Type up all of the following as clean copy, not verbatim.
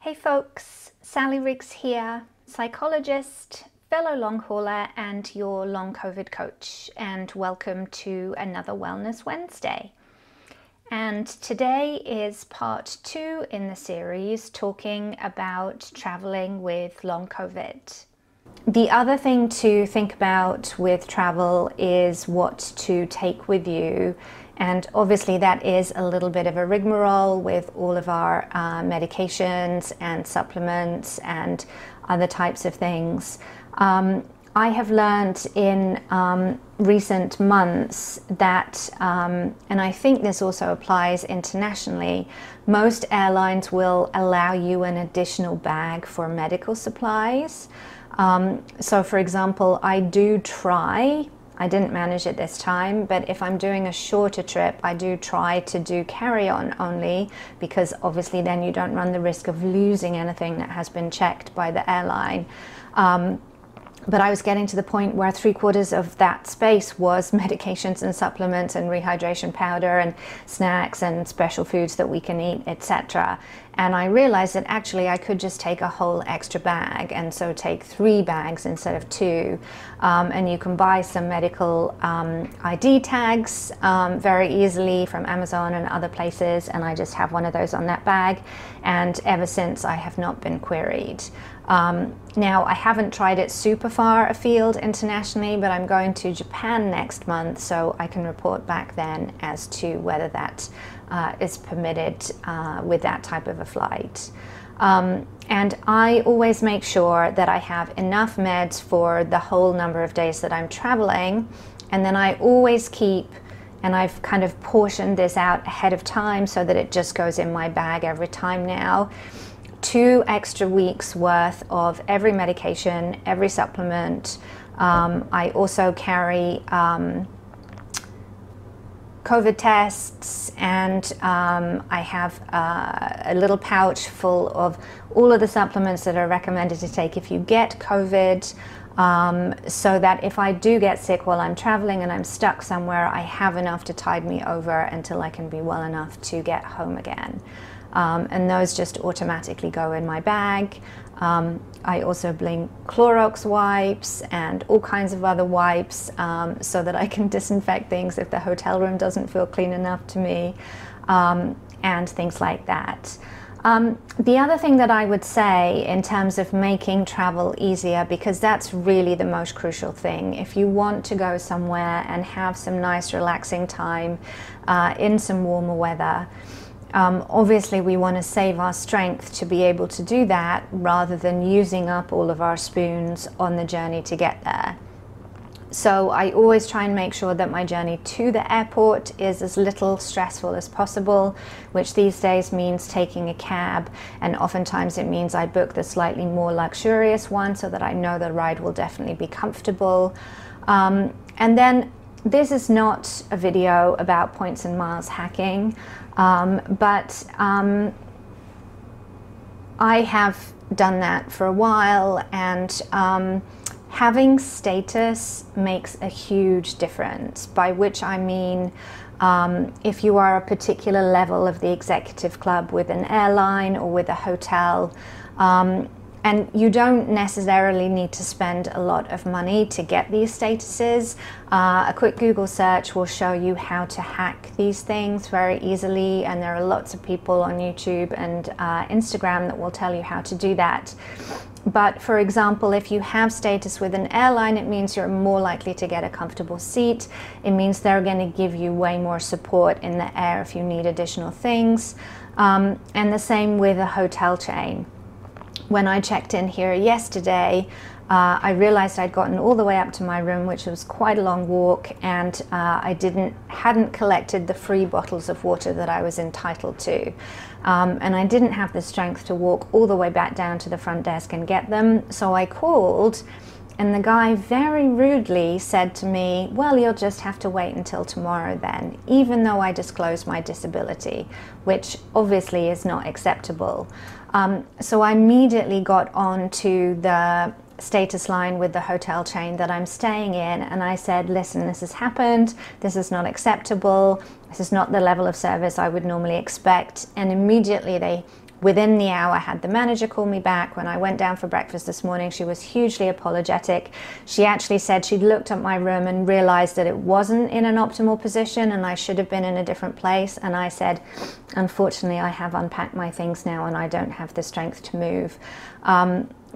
Hey folks, Sally Riggs here, psychologist, fellow long hauler and your long COVID coach, and welcome to another Wellness Wednesday. And today is part 2 in the series talking about traveling with long COVID. The other thing to think about with travel is what to take with you. And obviously that is a little bit of a rigmarole with all of our medications and supplements and other types of things. I have learned in recent months that, and I think this also applies internationally, most airlines will allow you an additional bag for medical supplies. So for example, I didn't manage it this time, but if I'm doing a shorter trip, I do try to do carry-on only, because obviously then you don't run the risk of losing anything that has been checked by the airline. But I was getting to the point where 3/4 of that space was medications and supplements and rehydration powder and snacks and special foods that we can eat, etc. And I realized that actually I could just take a whole extra bag, and so take 3 bags instead of 2. And you can buy some medical ID tags very easily from Amazon and other places, and I just have one of those on that bag, and ever since I have not been queried. Now, I haven't tried it super far afield internationally, but I'm going to Japan next month, so I can report back then as to whether that is permitted with that type of a flight. And I always make sure that I have enough meds for the whole number of days that I'm traveling, and then I always keep, and I've kind of portioned this out ahead of time so that it just goes in my bag every time now, 2 extra weeks worth of every medication, every supplement. I also carry COVID tests, and I have a little pouch full of all of the supplements that are recommended to take if you get COVID, so that if I do get sick while I'm traveling and I'm stuck somewhere, I have enough to tide me over until I can be well enough to get home again. And those just automatically go in my bag. I also bring Clorox wipes and all kinds of other wipes so that I can disinfect things if the hotel room doesn't feel clean enough to me, and things like that. The other thing that I would say in terms of making travel easier, because that's really the most crucial thing, if you want to go somewhere and have some nice relaxing time in some warmer weather, obviously we want to save our strength to be able to do that rather than using up all of our spoons on the journey to get there. So I always try and make sure that my journey to the airport is as little stressful as possible, which these days means taking a cab, and oftentimes it means I book the slightly more luxurious one so that I know the ride will definitely be comfortable. And then this is not a video about points and miles hacking, but I have done that for a while, and having status makes a huge difference, by which I mean if you are a particular level of the executive club with an airline or with a hotel, and you don't necessarily need to spend a lot of money to get these statuses. A quick Google search will show you how to hack these things very easily, and there are lots of people on YouTube and Instagram that will tell you how to do that. But for example, if you have status with an airline, it means you're more likely to get a comfortable seat. It means they're going to give you way more support in the air if you need additional things. And the same with a hotel chain. When I checked in here yesterday, I realized I'd gotten all the way up to my room, which was quite a long walk, and I hadn't collected the free bottles of water that I was entitled to. And I didn't have the strength to walk all the way back down to the front desk and get them, so I called, and the guy very rudely said to me, well, you'll just have to wait until tomorrow then, even though I disclosed my disability, which obviously is not acceptable. So I immediately got on to the status line with the hotel chain that I'm staying in, and I said, listen, this has happened, this is not acceptable, this is not the level of service I would normally expect. And immediately they within the hour, had the manager call me back. When I went down for breakfast this morning, she was hugely apologetic. She actually said she'd looked at my room and realized that it wasn't in an optimal position and I should have been in a different place. And I said, unfortunately, I have unpacked my things now and I don't have the strength to move.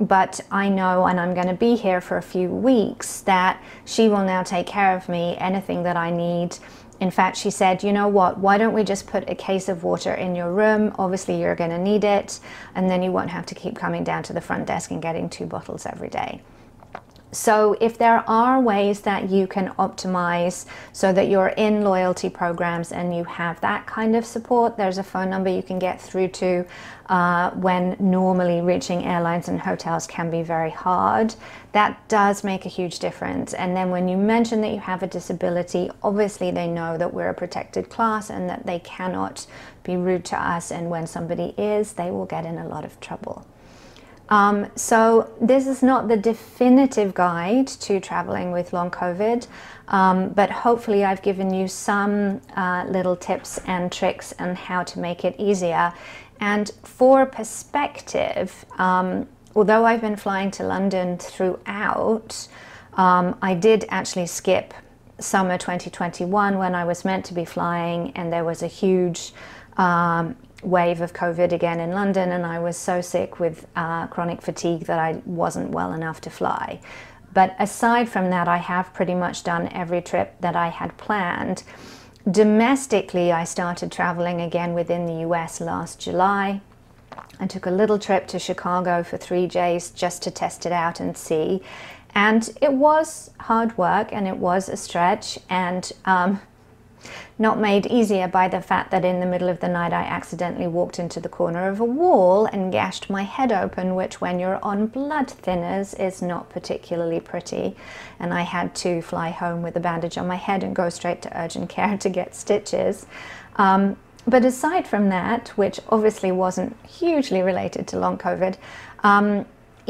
But I know, and I'm going to be here for a few weeks, that she will now take care of me, anything that I need. In fact, she said, you know what, why don't we just put a case of water in your room? Obviously, you're going to need it, and then you won't have to keep coming down to the front desk and getting 2 bottles every day. So if there are ways that you can optimize so that you're in loyalty programs and you have that kind of support, there's a phone number you can get through to when normally reaching airlines and hotels can be very hard. That does make a huge difference. And then when you mention that you have a disability, obviously they know that we're a protected class and that they cannot be rude to us. And when somebody is, they will get in a lot of trouble. So this is not the definitive guide to traveling with long COVID, but hopefully I've given you some little tips and tricks on how to make it easier. And for perspective, although I've been flying to London throughout, I did actually skip summer 2021 when I was meant to be flying, and there was a huge wave of COVID again in London, and I was so sick with chronic fatigue that I wasn't well enough to fly. But aside from that, I have pretty much done every trip that I had planned. Domestically, I started traveling again within the US last July. I took a little trip to Chicago for 3 days just to test it out and see. And it was hard work and it was a stretch, and not made easier by the fact that in the middle of the night I accidentally walked into the corner of a wall and gashed my head open, which when you're on blood thinners is not particularly pretty. And I had to fly home with a bandage on my head and go straight to urgent care to get stitches. But aside from that, which obviously wasn't hugely related to long COVID,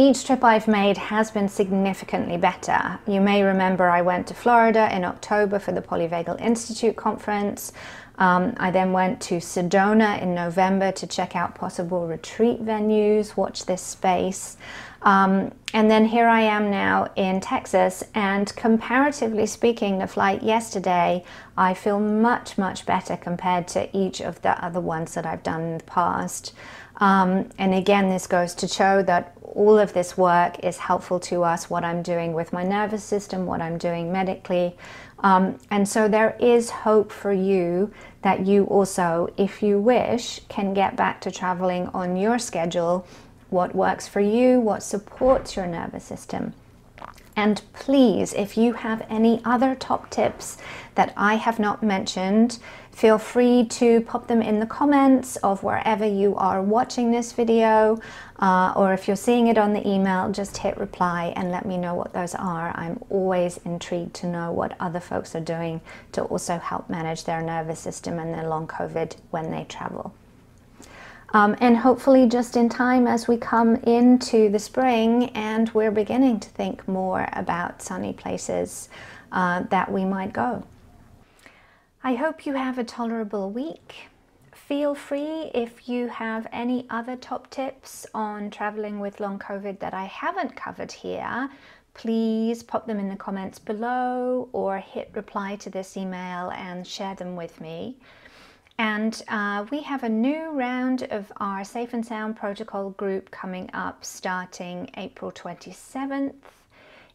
each trip I've made has been significantly better. You may remember I went to Florida in October for the POLYVAGAL Institute conference. I then went to Sedona in November to check out possible retreat venues, watch this space. And then here I am now in Texas, and comparatively speaking, the flight yesterday, I feel much, much better compared to each of the other ones that I've done in the past. And again, this goes to show that all of this work is helpful to us, what I'm doing with my nervous system, what I'm doing medically. And so there is hope for you that you also, if you wish, can get back to traveling on your schedule, what works for you, what supports your nervous system. And please, if you have any other top tips that I have not mentioned, feel free to pop them in the comments of wherever you are watching this video, or if you're seeing it on the email, just hit reply and let me know what those are. I'm always intrigued to know what other folks are doing to also help manage their nervous system and their long COVID when they travel. And hopefully just in time as we come into the spring and we're beginning to think more about sunny places that we might go. I hope you have a tolerable week. Feel free, if you have any other top tips on traveling with long COVID that I haven't covered here, please pop them in the comments below or hit reply to this email and share them with me. And we have a new round of our Safe and Sound protocol group coming up starting April 27th.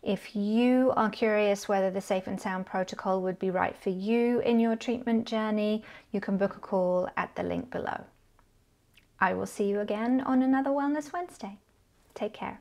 If you are curious whether the Safe and Sound protocol would be right for you in your treatment journey, you can book a call at the link below. I will see you again on another Wellness Wednesday. Take care.